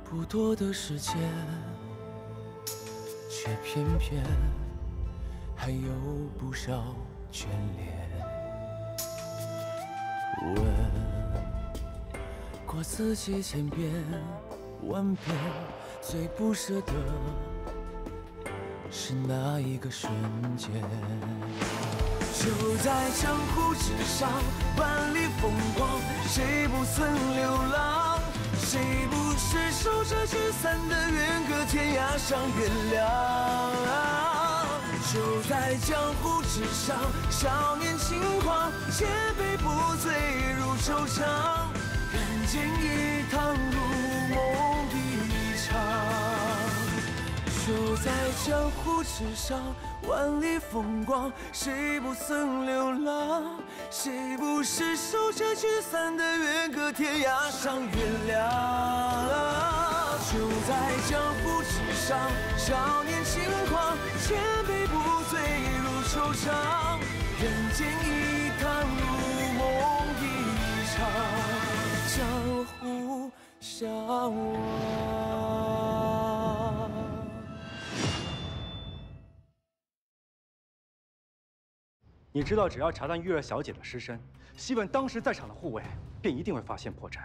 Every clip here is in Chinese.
不多的时间，却偏偏还有不少眷恋。问过自己千遍万遍，最不舍得是那一个瞬间。就在江湖之上，万里风光，谁不曾流浪？谁不是守着聚散的缘，隔天涯上原谅？就在江湖之上，少年轻狂，千杯不醉如愁肠。人间一趟，如梦一场。就在江湖之上，万里风光，谁不曾流浪？谁不是守着聚散的缘，隔天涯上原谅？就在江湖之上，少年轻狂，千杯不醉如愁肠。人间一趟，如梦一场，江湖相望。你知道，只要查探玉儿小姐的尸身，西问当时在场的护卫，便一定会发现破绽。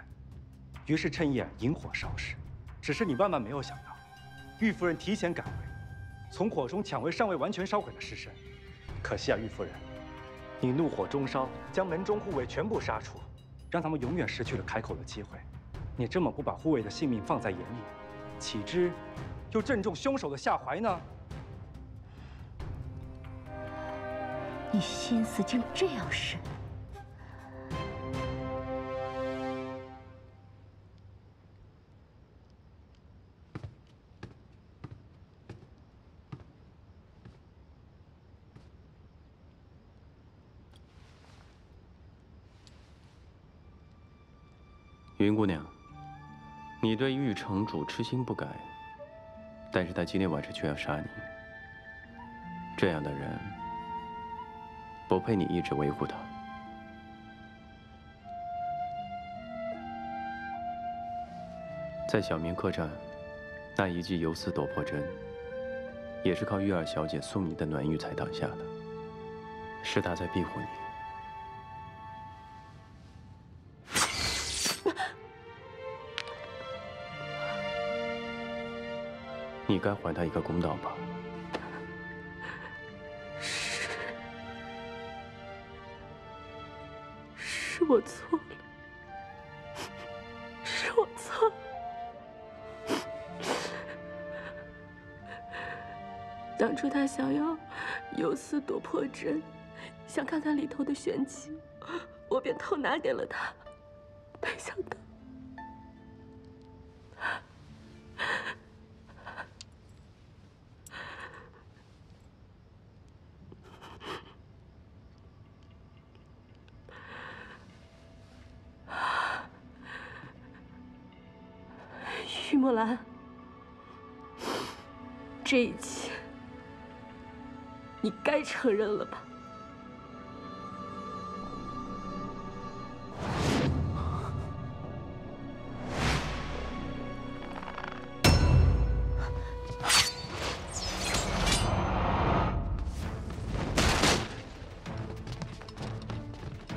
于是趁夜引火烧尸。只是你万万没有想到，玉夫人提前赶回，从火中抢回尚未完全烧毁的尸身。可惜啊，玉夫人，你怒火中烧，将门中护卫全部杀除，让他们永远失去了开口的机会。你这么不把护卫的性命放在眼里，岂知又正中凶手的下怀呢？ 你心思竟这样深，云姑娘，你对玉城主痴心不改，但是他今天晚上却要杀你，这样的人。 不配你一直维护他。在小明客栈，那一记游丝夺魄针，也是靠玉儿小姐送你的暖玉才挡下的，是她在庇护你。你该还她一个公道吧。 是我错了，是我错了。当初他想要游丝夺魄针，想看看里头的玄机，我便偷拿给了他，没想到。 玉墨兰，这一切你该承认了吧？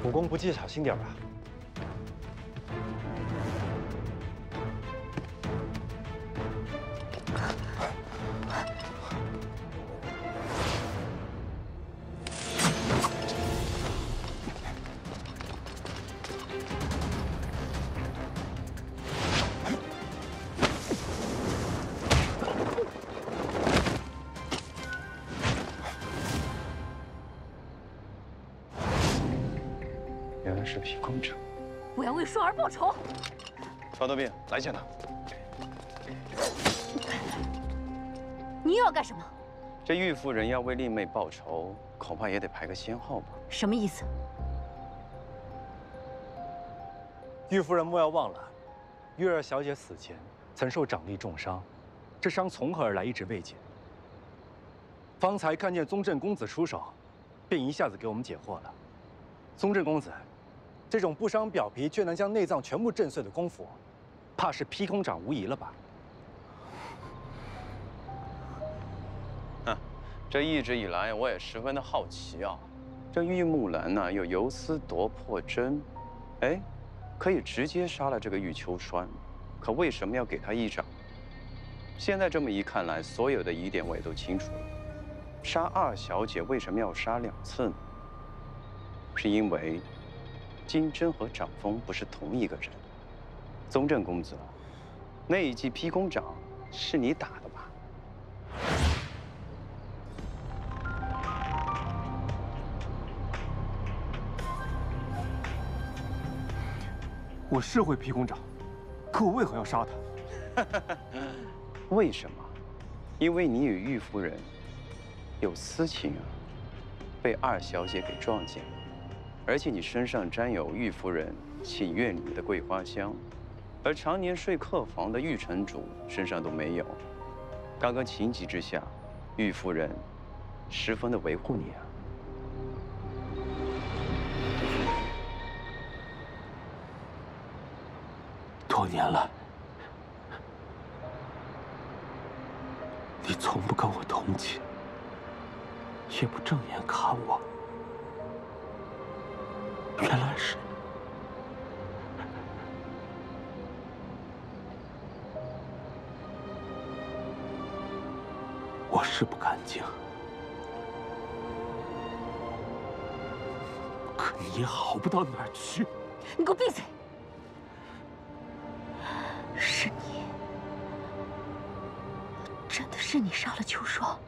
武功不济，小心点吧。 原来是皮公者，我要为双儿报仇。曹德斌，来见他。你又要干什么？这玉夫人要为丽妹报仇，恐怕也得排个先后吧？什么意思？玉夫人莫要忘了，玉儿小姐死前曾受掌力重伤，这伤从何而来，一直未解。方才看见宗正公子出手，便一下子给我们解惑了。宗正公子。 这种不伤表皮却能将内脏全部震碎的功夫，怕是劈空掌无疑了吧？这一直以来，我也十分的好奇啊。这玉木兰呢，又由丝夺破针，哎，可以直接杀了这个玉秋栓，可为什么要给他一掌？现在这么一看来，所有的疑点我也都清楚了。杀二小姐为什么要杀2次呢？是因为金针和掌风不是同一个人。宗正公子，那一记劈弓掌是你打的吧？我是会劈弓掌，可我为何要杀他？为什么？因为你与玉夫人有私情啊，被二小姐给撞见了，而且你身上沾有玉夫人请愿里的桂花香，而常年睡客房的玉城主身上都没有。刚刚情急之下，玉夫人十分的维护你啊。多年了，你从不跟我同寝，也不正眼看我。原来是……我是不干净，可你也好不到哪儿去。你给我闭嘴！是你，真的是你杀了秋霜？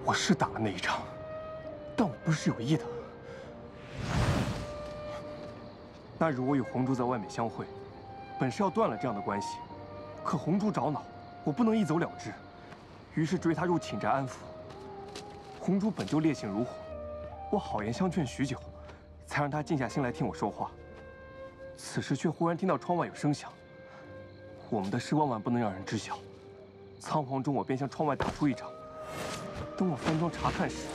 我是打了那一仗，但我不是有意的。那日我与红珠在外面相会，本是要断了这样的关系，可红珠找恼，我不能一走了之，于是追她入寝宅安抚。红珠本就烈性如火，我好言相劝许久，才让她静下心来听我说话。此时却忽然听到窗外有声响，我们的事万万不能让人知晓。仓皇中，我便向窗外打出一掌。等我翻窗查看时，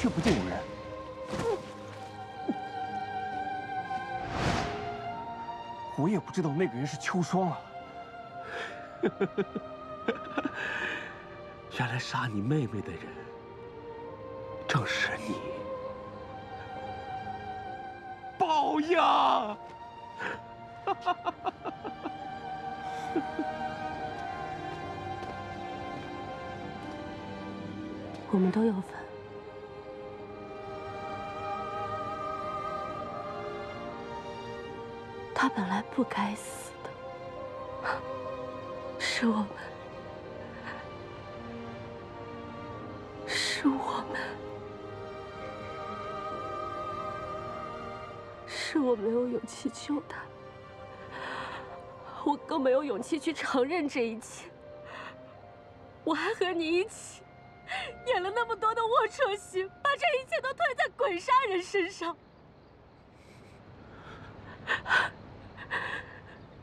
却不见有人。我也不知道那个人是秋霜啊。原来杀你妹妹的人，正是你。宝呀！我们都有份。他本来不该死的，是我们，是我们，是我没有勇气救他，我更没有勇气去承认这一切。我还和你一起演了那么多的龌龊戏，把这一切都推在鬼杀人身上。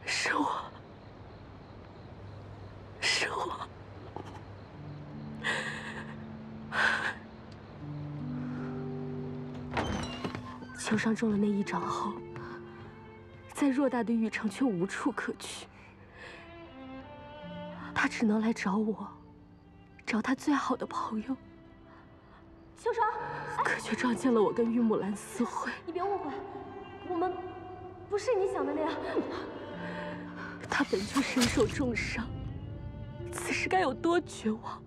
是我，是我。秋霜中了那一掌后，在偌大的玉城却无处可去，他只能来找我，找他最好的朋友。秋霜，可却撞见了我跟玉木兰私会。你别误会，我们不是你想的那样。他本就身受重伤，此时该有多绝望！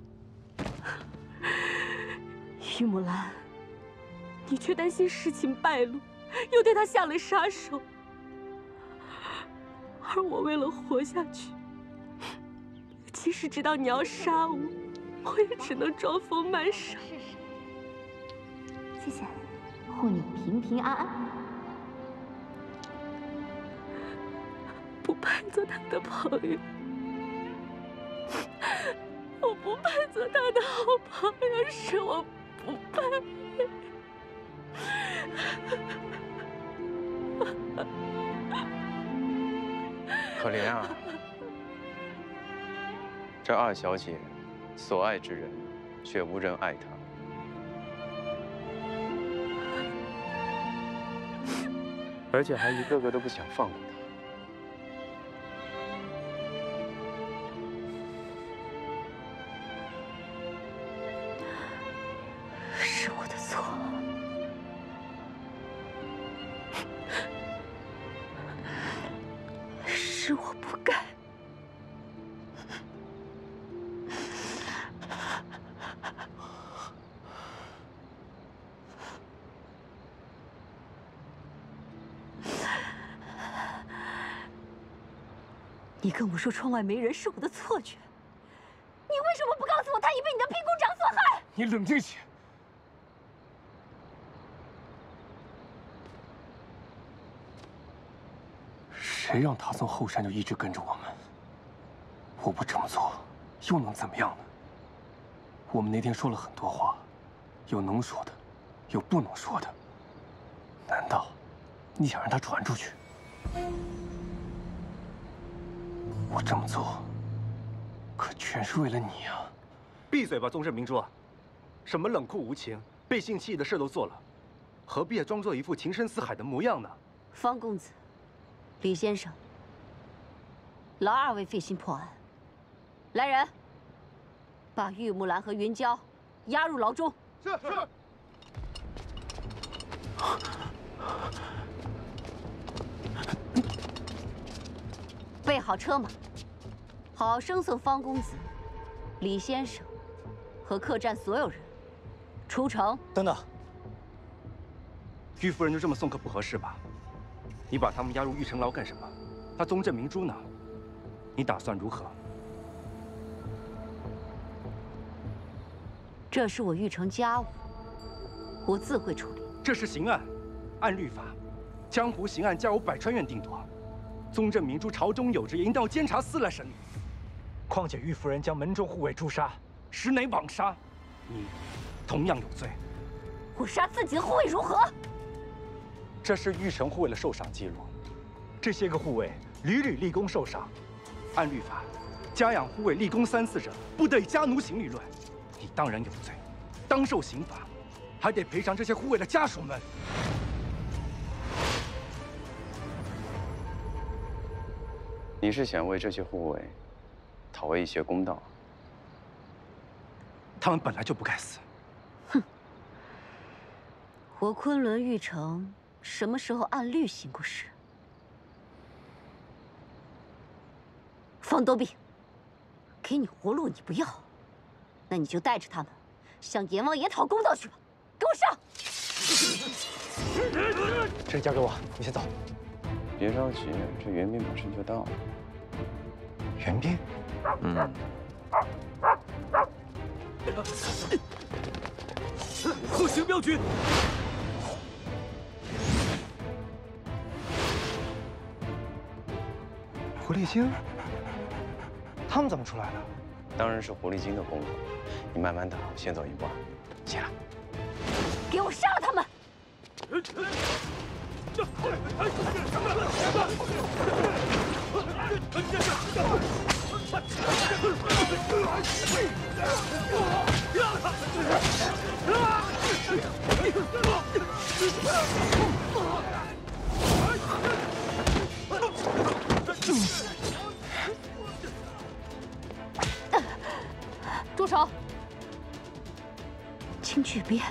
玉木兰，你却担心事情败露，又对他下了杀手。而我为了活下去，即使知道你要杀我，我也只能装疯卖傻。谢谢，护你平平安安。不配做他的朋友，我不配做他的好朋友，是我不配。可怜啊，这二小姐所爱之人，却无人爱她。而且还一个个都不想放过她。是我不该。你跟我说窗外没人是我的错觉，你为什么不告诉我他已被你的聘公长所害？你冷静些。谁让他从后山就一直跟着我们？我不这么做，又能怎么样呢？我们那天说了很多话，有能说的，有不能说的。难道你想让他传出去？我这么做，可全是为了你啊！闭嘴吧，宗正明珠！什么冷酷无情、背信弃义的事都做了，何必装作一副情深似海的模样呢？方公子，李先生，劳二位费心破案。来人，把玉木兰和云娇押入牢中。是。备好车马，好生送方公子、李先生和客栈所有人出城。等等，玉夫人就这么送客不合适吧？你把他们押入玉城牢干什么？那宗正明珠呢？你打算如何？这是我玉城家务，我自会处理。这是刑案，按律法，江湖刑案交由百川院定夺。宗正明珠朝中有职，应当由监察司来审理。况且玉夫人将门中护卫诛杀，实乃枉杀，你同样有罪。我杀自己的护卫如何？这是玉城护卫的受赏记录，这些个护卫屡屡立功受赏，按律法，家养护卫立功3次者，不得以家奴刑理论。你当然有罪，当受刑罚，还得赔偿这些护卫的家属们。你是想为这些护卫讨回一些公道？他们本来就不该死。哼！我昆仑玉城什么时候按律行过事？方多弼，给你活路你不要，那你就带着他们向阎王爷讨公道去吧！给我上！这交给我，你先走。别着急，这援兵马上就到了。援兵？后行镖局。狐狸精？他们怎么出来的？当然是狐狸精的功夫。你慢慢打，我先走一步啊。起来。给我杀了他们！住手！京剧鞭，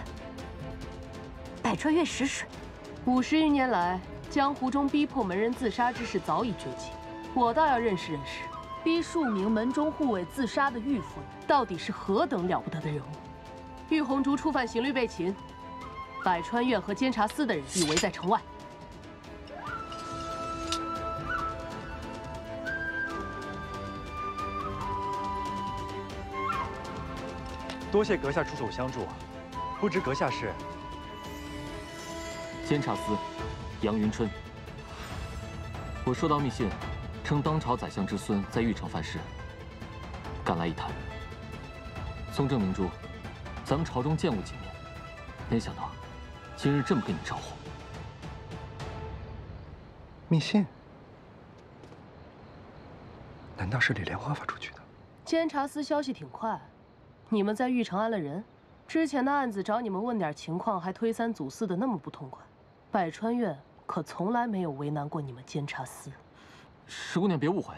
百川院实水。50余年来，江湖中逼迫门人自杀之事早已绝迹。我倒要认识认识，逼数名门中护卫自杀的玉夫人，到底是何等了不得的人物？玉红烛触犯刑律被擒，百川院和监察司的人已围在城外。多谢阁下出手相助，不知阁下是？监察司杨云春。我收到密信，称当朝宰相之孙在玉城犯事，赶来一探。宗正明珠，咱们朝中见过几面，没想到今日这么跟你招呼。密信？难道是李莲花发出去的？监察司消息挺快，你们在玉城安了人，之前的案子找你们问点情况，还推三阻四的那么不痛快。百川院可从来没有为难过你们监察司。石姑娘别误会，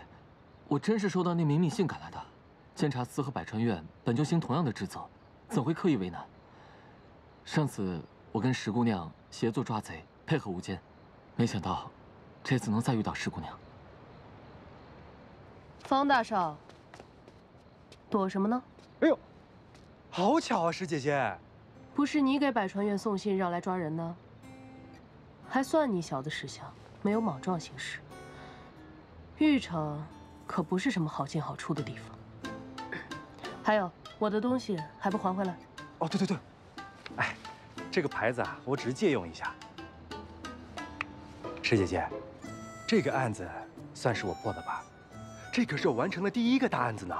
我真是收到那名密信赶来的。监察司和百川院本就行同样的职责，怎会刻意为难？上次我跟石姑娘协作抓贼，配合无间，没想到这次能再遇到石姑娘。方大少，躲什么呢？哎呦，好巧啊，石姐姐！不是你给百川院送信让来抓人的，还算你小子识相，没有莽撞行事。玉城可不是什么好进好出的地方。还有，我的东西还不还回来？哦，对对对，哎，这个牌子啊，我只是借用一下。石姐姐，这个案子算是我破的吧？这可是我完成的第1个大案子呢。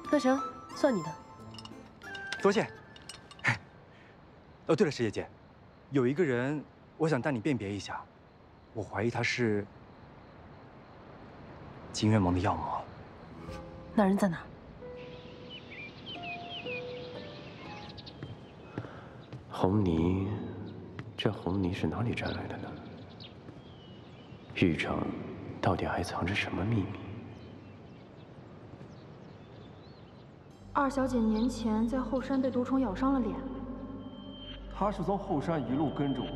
那行，算你的。多谢。哦，对了，石姐姐，有一个人，我想带你辨别一下，我怀疑他是金渊盟的药魔。那人在哪儿？红泥，这红泥是哪里摘来的呢？玉城到底还藏着什么秘密？二小姐年前在后山被毒虫咬伤了脸，她是从后山一路跟着我。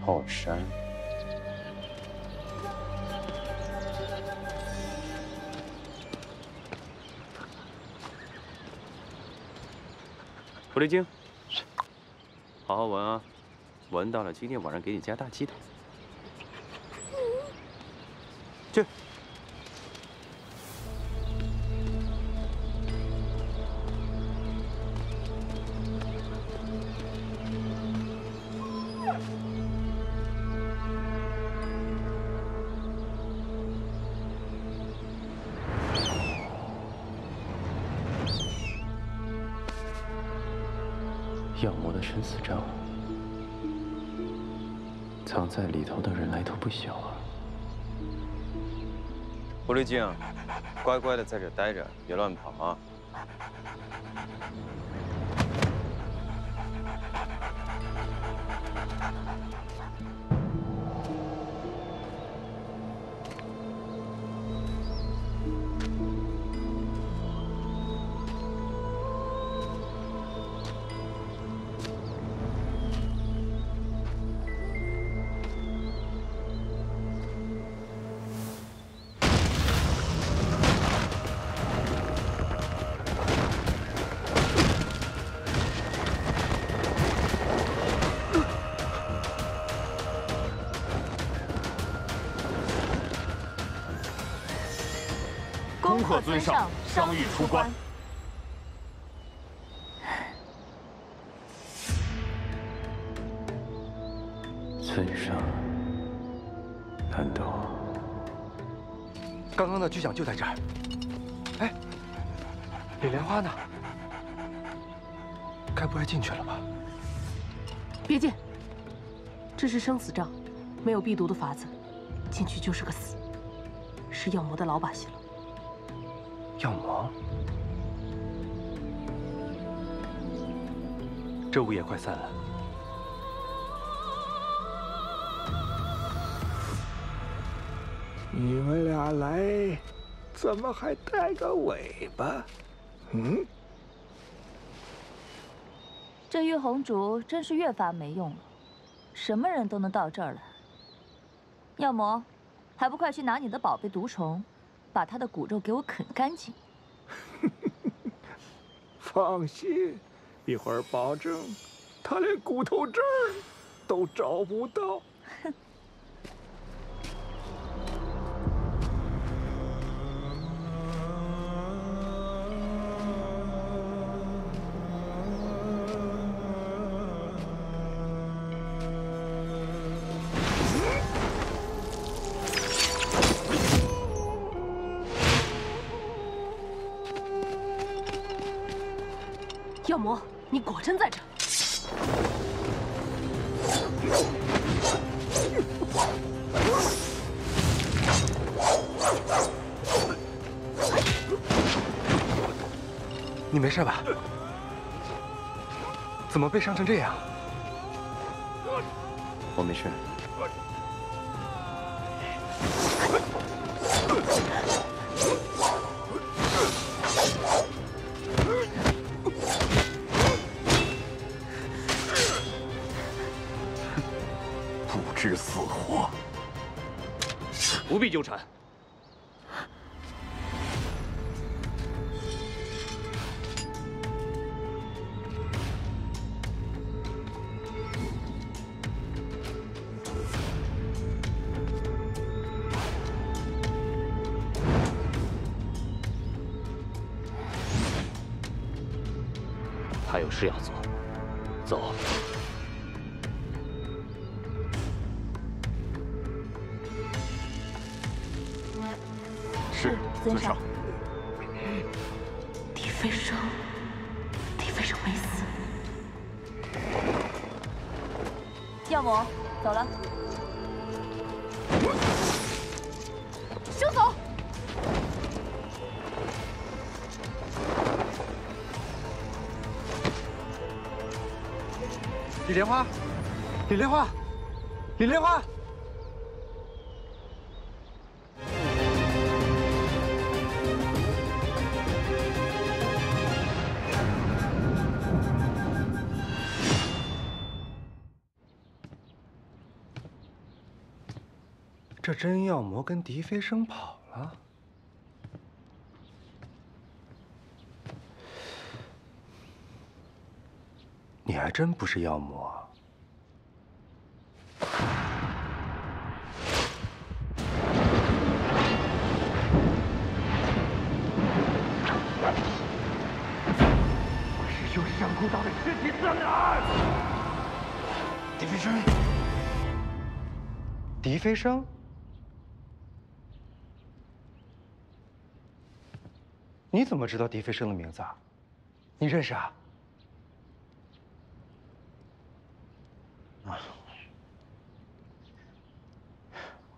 后山。狐狸精，好好闻啊！闻到了，今天晚上给你加大鸡头。去。药魔的生死账，藏在里头的人来头不小啊！狐狸精，乖乖的在这待着，别乱跑啊！恭贺尊上伤愈出关。尊上，难道刚刚的巨响就在这儿？哎，李莲花呢？该不会进去了吧？别进，这是生死账，没有避毒的法子，进去就是个死，是药魔的老把戏了。药魔？这雾也快散了。你们俩来，怎么还带个尾巴？嗯？这玉红烛真是越发没用了，什么人都能到这儿来。药魔，还不快去拿你的宝贝毒虫，把他的骨肉给我啃干净！放心，一会儿保证他连骨头汁儿都找不到。哼。药魔，你果真在这！你没事吧？怎么被伤成这样？我没事。不知死活。不必纠缠。还有事要做，走。是，尊上。狄飞升，狄飞升没死。药母，走了。休走！李莲花，李莲花，李莲花！这真药魔跟狄飞升跑了。你还真不是药魔。我师兄上古岛的尸体在哪儿？狄飞升，狄飞升。 你怎么知道狄飞升的名字啊？你认识啊？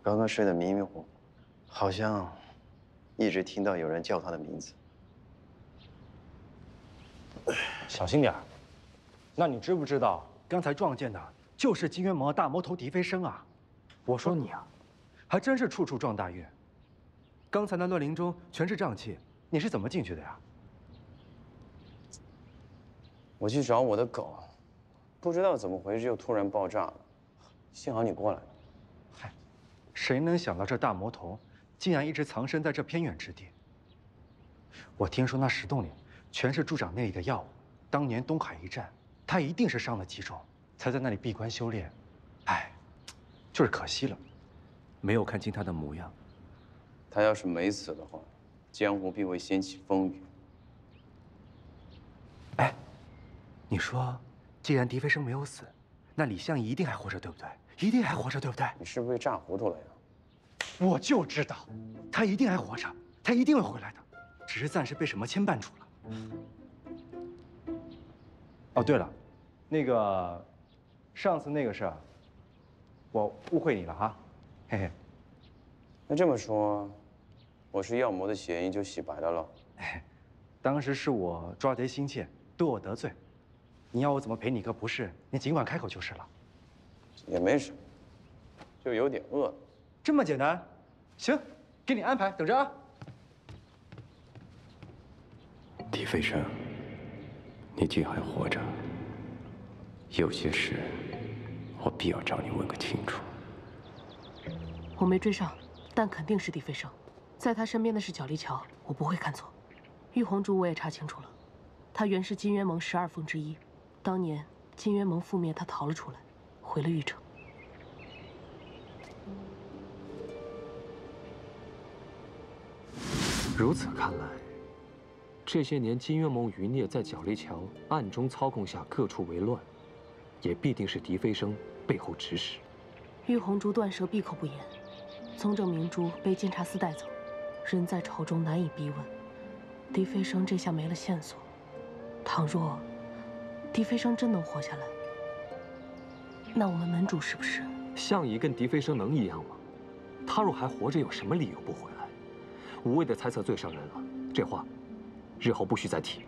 刚刚睡得迷迷糊糊，好像一直听到有人叫他的名字。小心点儿。那你知不知道刚才撞见的就是金元盟的大魔头狄飞升啊？我说你啊，还真是处处撞大运。刚才那乱林中全是瘴气。 你是怎么进去的呀？我去找我的狗，不知道怎么回事又突然爆炸了，幸好你过来了。嗨，谁能想到这大魔头竟然一直藏身在这偏远之地？我听说那石洞里全是助长内力的药物，当年东海一战，他一定是伤了极重，才在那里闭关修炼。哎，就是可惜了，没有看清他的模样。他要是没死的话。 江湖必会掀起风雨。哎，你说，既然狄飞升没有死，那李相一定还活着，对不对？一定还活着，对不对？你是不是被炸糊涂了呀？我就知道，他一定还活着，他一定会回来的，只是暂时被什么牵绊住了。哦，对了，那个，上次那个事儿，我误会你了哈，嘿嘿。那这么说。 我是药魔的嫌疑就洗白了喽。当时是我抓贼心切，对我得罪，你要我怎么赔你个不是？你尽管开口就是了。也没什么，就有点饿了。这么简单？行，给你安排，等着啊。狄飞升，你既还活着，有些事我必要找你问个清楚。我没追上，但肯定是狄飞升。 在他身边的是角力桥，我不会看错。玉红珠我也查清楚了，他原是金渊盟12凤之一。当年金渊盟覆灭，他逃了出来，回了玉城。如此看来，这些年金渊盟余孽在角力桥暗中操控下各处为乱，也必定是狄飞升背后指使。玉红珠断舌闭口不言，宗正明珠被监察司带走。 人在朝中难以逼问，狄飞升这下没了线索。倘若狄飞升真能活下来，那我们门主是不是？相夷跟狄飞升能一样吗？他若还活着，有什么理由不回来？无谓的猜测最伤人了，这话日后不许再提。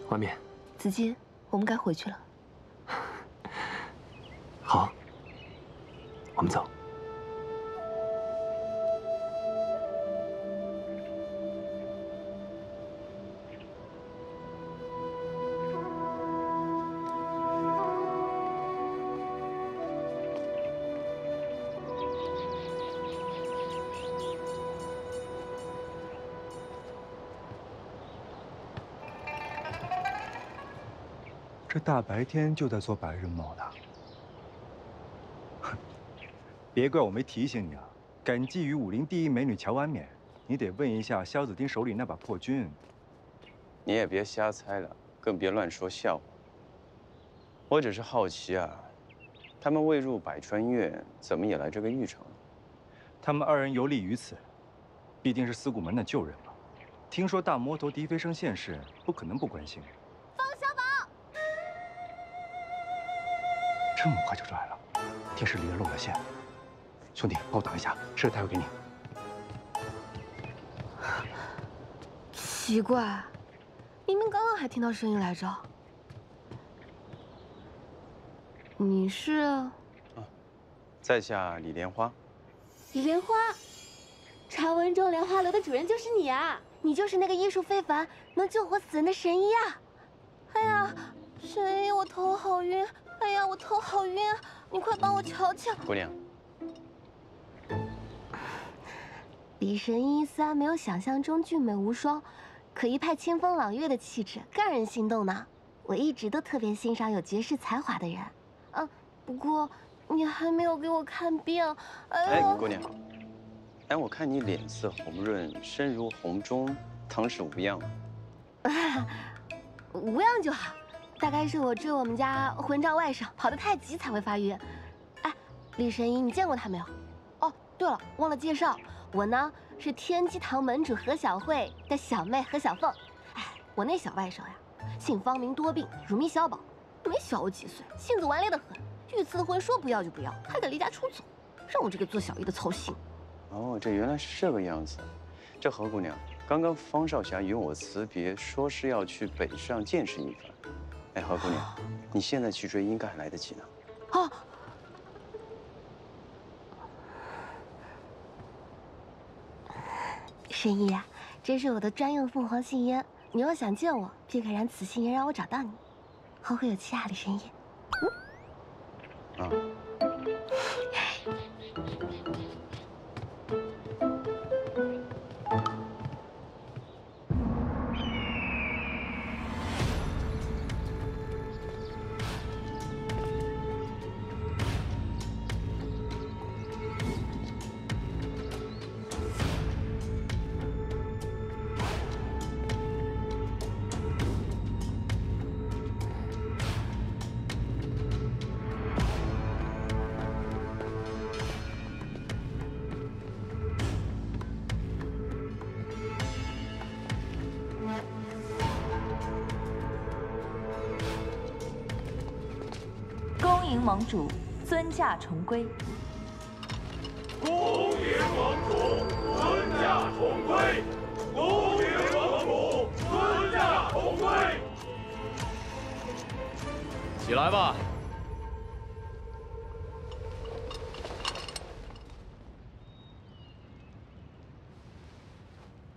外面。子金，我们该回去了。好，我们走。这大白天就在做白日梦呢。别怪我没提醒你啊！感激于武林第一美女乔安冕，你得问一下萧子丁手里那把破军。你也别瞎猜了，更别乱说笑话。我只是好奇啊，他们未入百川岳，怎么也来这个玉城？他们二人游历于此，必定是司古门的旧人嘛。听说大魔头狄飞升现世，不可能不关心。 这么快就来了，定是离了露了馅。兄弟，帮我挡一下，吃的待会给你。奇怪，明明刚刚还听到声音来着。你是？在下李莲花。李莲花，传闻中莲花楼的主人就是你啊！你就是那个医术非凡、能救活死人的神医啊！哎呀，神医，我头好晕。 哎呀，我头好晕，你快帮我瞧瞧。姑娘，李神医虽然没有想象中俊美无双，可一派清风朗月的气质，更让人心动呢。我一直都特别欣赏有绝世才华的人。不过你还没有给我看病。哎，姑娘，我看你脸色红润，身如红钟，当是无恙。无恙就好。 大概是我追我们家混账外甥跑得太急才会发晕。哎，李神医，你见过他没有？哦，对了，忘了介绍，我呢是天机堂门主何小慧的小妹何小凤。哎，我那小外甥呀，姓方名多病，乳名小宝，没小我几岁，性子顽劣得很。御赐的婚说不要就不要，还得离家出走，让我这个做小姨的操心。哦，这原来是这个样子。这何姑娘，刚刚方少侠与我辞别，说是要去北上见识一番。 哎，何姑娘，你现在去追应该还来得及呢。哦，神医啊，这是我的专用凤凰信烟，你若想见我，便可燃此信烟，让我找到你。后会有期啊，李神医。恭迎盟主尊驾重归。恭迎盟主尊驾重归。恭迎盟主尊驾重归。起来吧。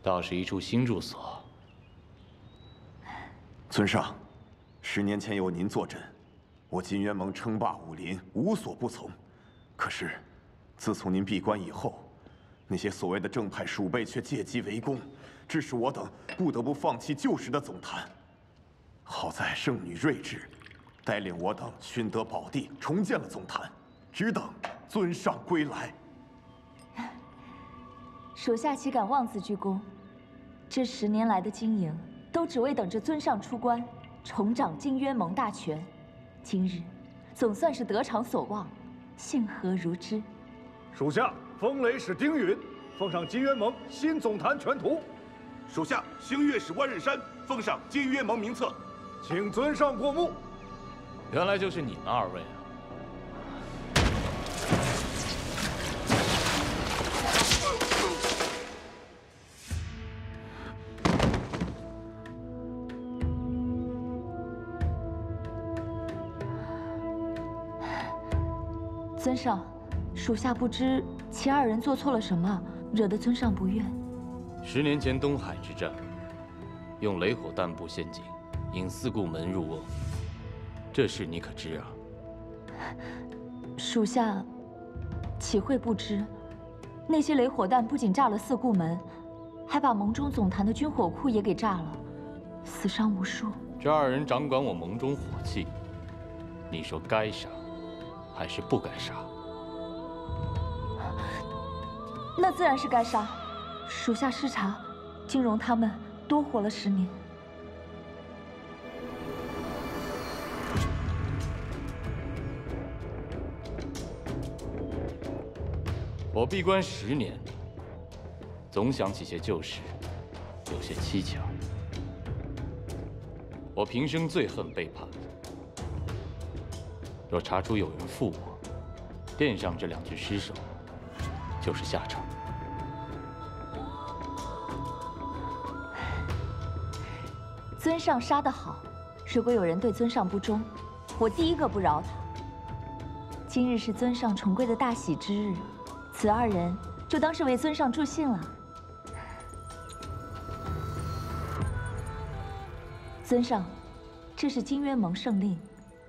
倒是一处新住所。尊上，10年前有您坐镇。 我金渊盟称霸武林，无所不从。可是，自从您闭关以后，那些所谓的正派鼠辈却借机围攻，致使我等不得不放弃旧时的总坛。好在圣女睿智，带领我等寻得宝地，重建了总坛，只等尊上归来。属下岂敢妄自居功？这10年来的经营，都只为等着尊上出关，重掌金渊盟大权。 今日总算是得偿所望，幸何如之？属下风雷使丁允奉上金渊盟新总坛全图。属下星月使万仞山奉上金渊盟名册，请尊上过目。原来就是你们2位啊！尊上，属下不知其二人做错了什么，惹得尊上不悦。10年前东海之战，用雷火弹布陷阱，引四顾门入瓮，这事你可知啊？属下岂会不知？那些雷火弹不仅炸了四顾门，还把盟中总坛的军火库也给炸了，死伤无数。这2人掌管我盟中火器，你说该杀，还是不该杀？那自然是该杀。属下失察，金荣他们多活了10年。我闭关10年，总想起些旧事，有些蹊跷。我平生最恨背叛，若查出有人负我，殿上这2具尸首就是下场。尊上杀得好，如果有人对尊上不忠，我第一个不饶他。今日是尊上重归的大喜之日，此2人就当是为尊上助兴了。尊上，这是金渊盟圣令，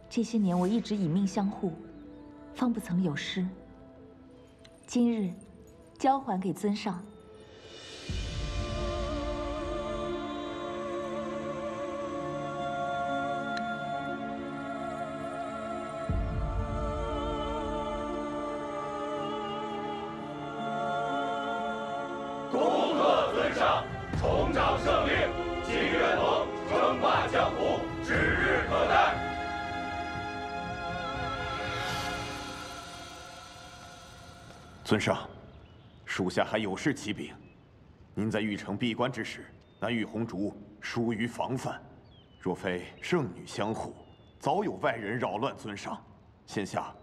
这些年我一直以命相护，方不曾有失。今日交还给尊上。恭贺尊上重掌圣令，金渊盟称霸江湖指日可待。尊上，属下还有事启禀。您在玉城闭关之时，那玉红烛疏于防范，若非圣女相护，早有外人扰乱尊上。现下，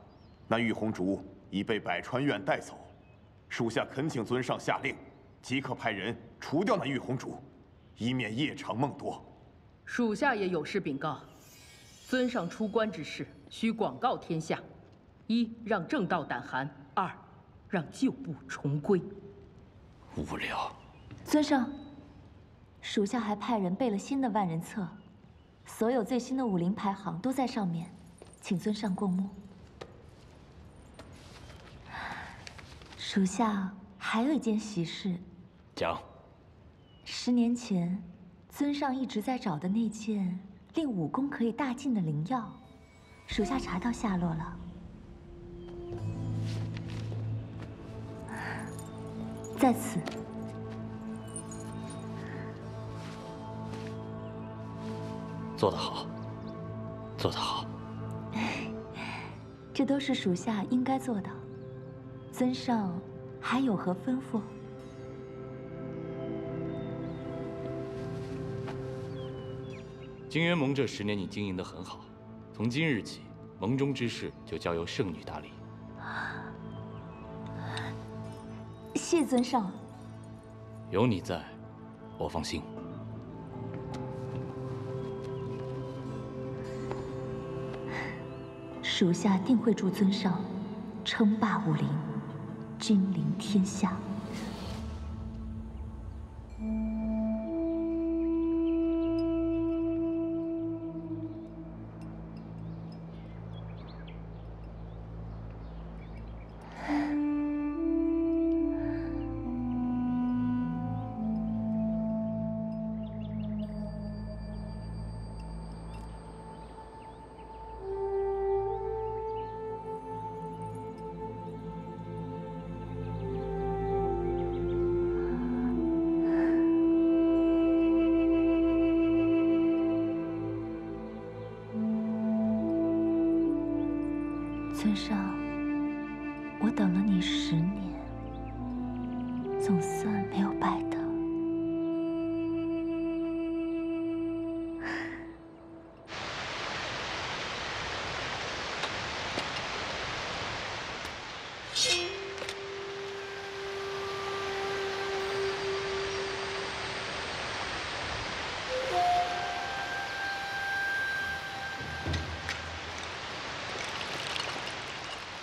那玉红烛已被百川院带走，属下恳请尊上下令，即刻派人除掉那玉红烛，以免夜长梦多。属下也有事禀告：尊上出关之事，需广告天下：一，让正道胆寒；二，让旧部重归。无聊。尊上，属下还派人备了新的万人册，所有最新的武林排行都在上面，请尊上过目。属下还有一件喜事。讲。10年前，尊上一直在找的那件令武功可以大进的灵药，属下查到下落了。在此。做得好，做得好。这都是属下应该做的。尊上还有何吩咐？金渊盟这10年你经营得很好，从今日起，盟中之事就交由圣女打理。谢尊上。有你在，我放心。属下定会助尊上称霸武林，君临天下。尊上，我等了你10年，总算没有白等。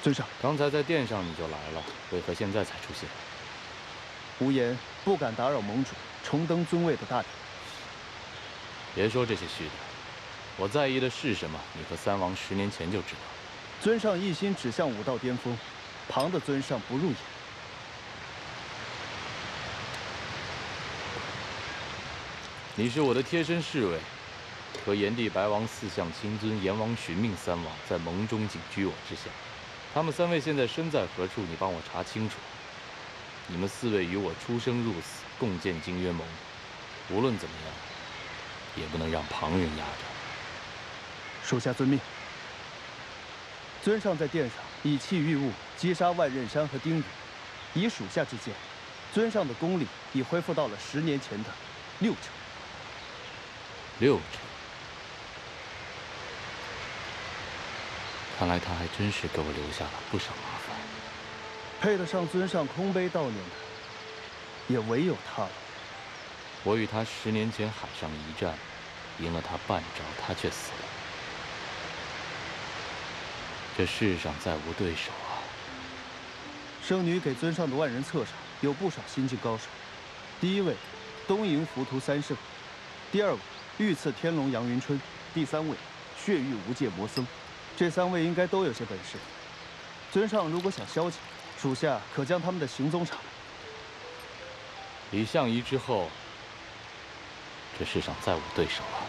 尊上，刚才在殿上你就来了，为何现在才出现？无言不敢打扰盟主重登尊位的大典。别说这些虚的，我在意的是什么，你和三王10年前就知道。尊上一心指向武道巅峰，旁的尊上不入眼。你是我的贴身侍卫，和炎帝白王4相亲尊、阎王寻命3王在盟中仅居我之下。他们3位现在身在何处？你帮我查清楚。你们4位与我出生入死，共建金渊盟。无论怎么样，也不能让旁人压着。属下遵命。尊上在殿上以气御物，击杀万仞山和丁羽。以属下之见，尊上的功力已恢复到了10年前的60成。60成。看来他还真是给我留下了不少麻烦。配得上尊上空杯悼念的，也唯有他了。我与他10年前海上一战，赢了他半招，他却死了。这世上再无对手啊！圣女给尊上的万人册上有不少新晋高手。第1位，东瀛浮屠3圣；第2位，御赐天龙杨云春；第3位，血域无界魔僧。这3位应该都有些本事。尊上如果想消解，属下可将他们的行踪查来。李相夷之后，这世上再无对手了。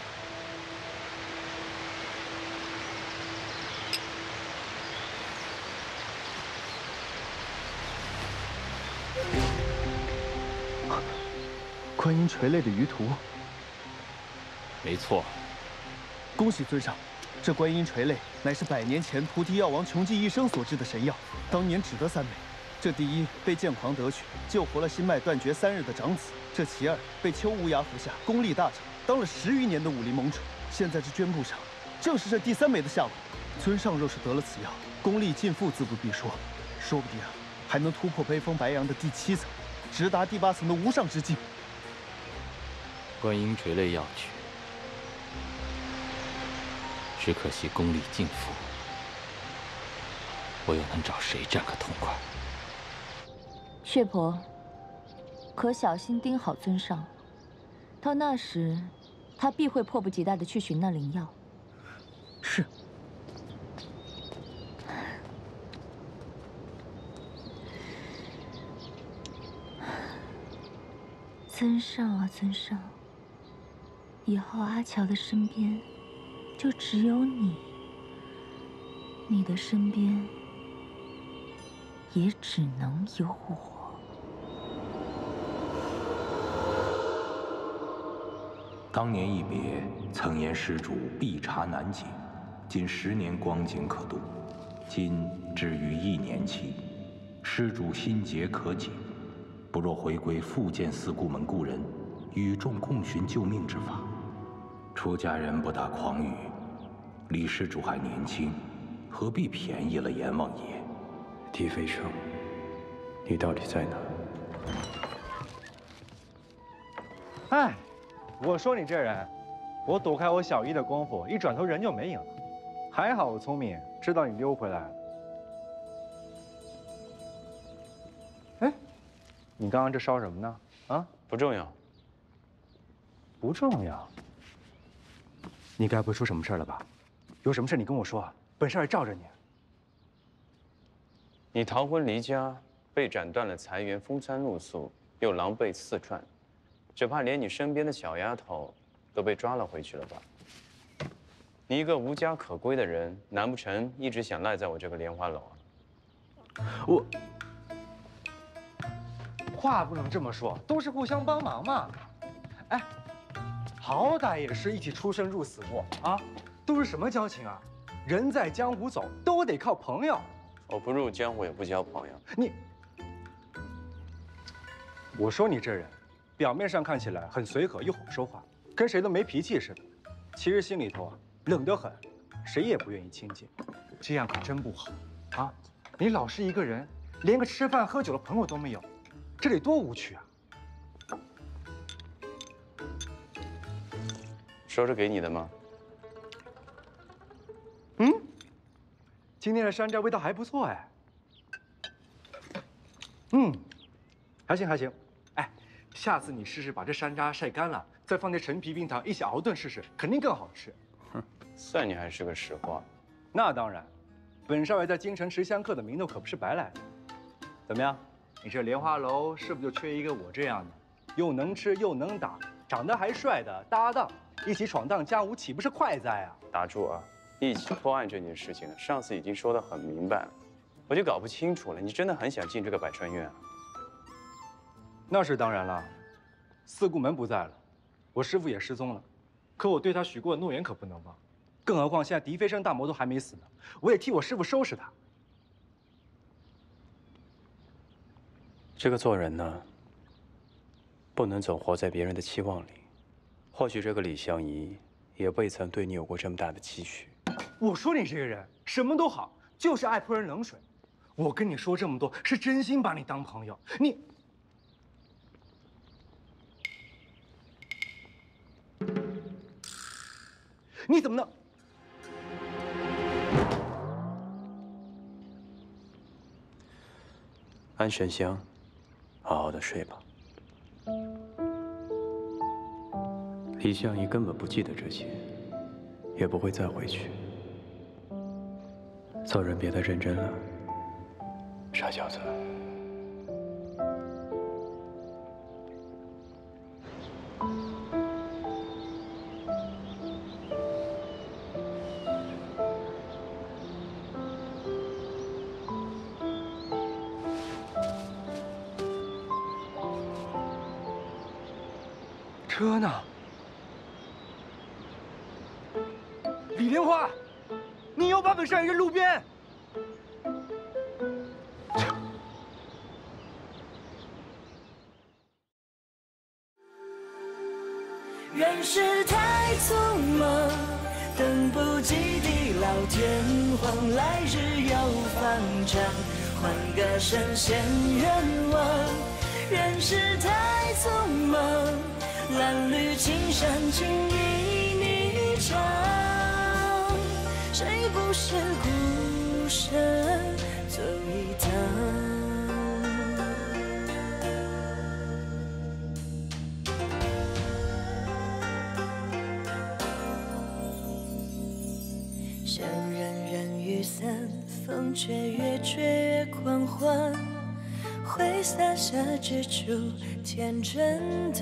观音垂泪的余途。没错。恭喜尊上，这观音垂泪乃是100年前菩提药王穷尽一生所制的神药，当年只得3枚。这第1被剑狂得取，救活了心脉断绝3日的长子；这其2被秋无涯服下，功力大涨，当了10余年的武林盟主。现在这绢布上，正是这第3枚的下落。尊上若是得了此药，功力尽复自不必说，说不定还能突破悲风白杨的第7层，直达第8层的无上之境。观音垂泪要取，只可惜功力尽复，我又能找谁占个痛快？血婆，可小心盯好尊上，到那时，他必会迫不及待地去寻那灵药。是。尊上啊，尊上，以后阿乔的身边就只有你，你的身边也只能有我。当年一别，曾言施主必察难解，仅10年光景可度，今至于1年期，施主心结可解，不若回归复见四顾门故人，与众共寻救命之法。出家人不大狂语，李施主还年轻，何必便宜了阎王爷？狄飞生，你到底在哪？哎，我说你这人，我躲开我小姨的功夫，一转头人就没影了。还好我聪明，知道你溜回来了。哎，你刚刚这烧什么呢？啊，不重要。不重要。你该不会出什么事了吧？有什么事你跟我说，本少爷罩着你。你逃婚离家，被斩断了财源，风餐露宿，又狼狈四窜，只怕连你身边的小丫头都被抓了回去了吧？你一个无家可归的人，难不成一直想赖在我这个莲花楼啊？我话不能这么说，都是互相帮忙嘛。哎，好歹也是一起出生入死过啊，都是什么交情啊？人在江湖走，都得靠朋友。我不入江湖也不交朋友。我说你这人，表面上看起来很随和又好说话，跟谁都没脾气似的，其实心里头啊冷得很，谁也不愿意亲近。这样可真不好啊！你老是一个人，连个吃饭喝酒的朋友都没有，这得多无趣啊！收着给你的吗？嗯，今天的山楂味道还不错哎。还行还行。哎，下次你试试把这山楂晒干了，再放点陈皮、冰糖一起熬炖试试，肯定更好吃。哼，算你还是个实话。那当然，本少爷在京城吃香客的名头可不是白来的。怎么样，你这莲花楼是不是就缺一个我这样的，又能吃又能打，长得还帅的搭档，一起闯荡江湖，岂不是快哉啊？打住啊！一起破案这件事情，上次已经说得很明白了，我就搞不清楚了，你真的很想进这个百川院啊？那是当然了，四顾门不在了，我师父也失踪了，可我对他许过的诺言可不能忘。更何况现在狄飞升大魔头还没死呢，我也替我师父收拾他。这个做人呢，不能总活在别人的期望里。或许这个李相夷也未曾对你有过这么大的期许。我说你这个人什么都好，就是爱泼人冷水。我跟你说这么多，是真心把你当朋友。你怎么能？安神香，好好的睡吧。李相夷根本不记得这些，也不会再回去。做人别太认真了，傻小子。车呢？李莲花，你又把本少爷扔路边！人世太匆忙，等不及地老天荒，来日又方长，换个神仙愿望。人世太匆忙，褴褛青山情意霓裳，谁不是孤身走一趟？想人人雨伞，风吹越吹越狂欢，挥洒下只处天真的。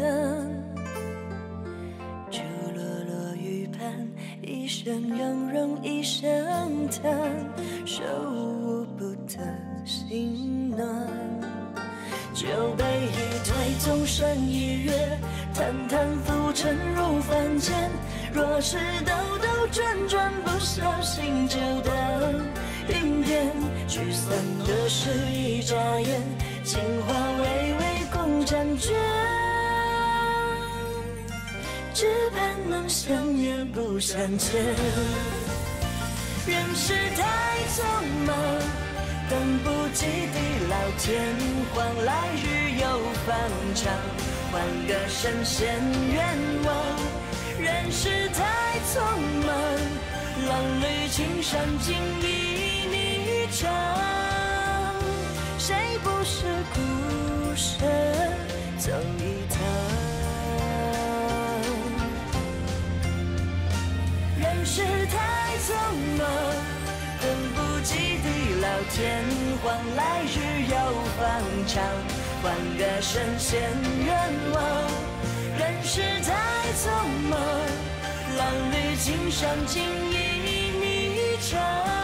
竹落落玉盘，一生永容一声叹，手舞不得心暖。酒杯一推，纵身一跃，坦坦浮沉入凡间。若是兜兜转转，不小心就当云烟。聚散的是一眨眼，情话微微共婵娟。只盼能相约不相见。人世太匆忙，等不及地老天荒，来日又方长，换个神仙愿望。人世太匆忙，褴褛青山情意霓裳，谁不是孤身走一趟？人世太匆忙，等不及地老天荒，来日又方长，换个神仙愿望。人世太匆忙，褴褛青山情意霓裳。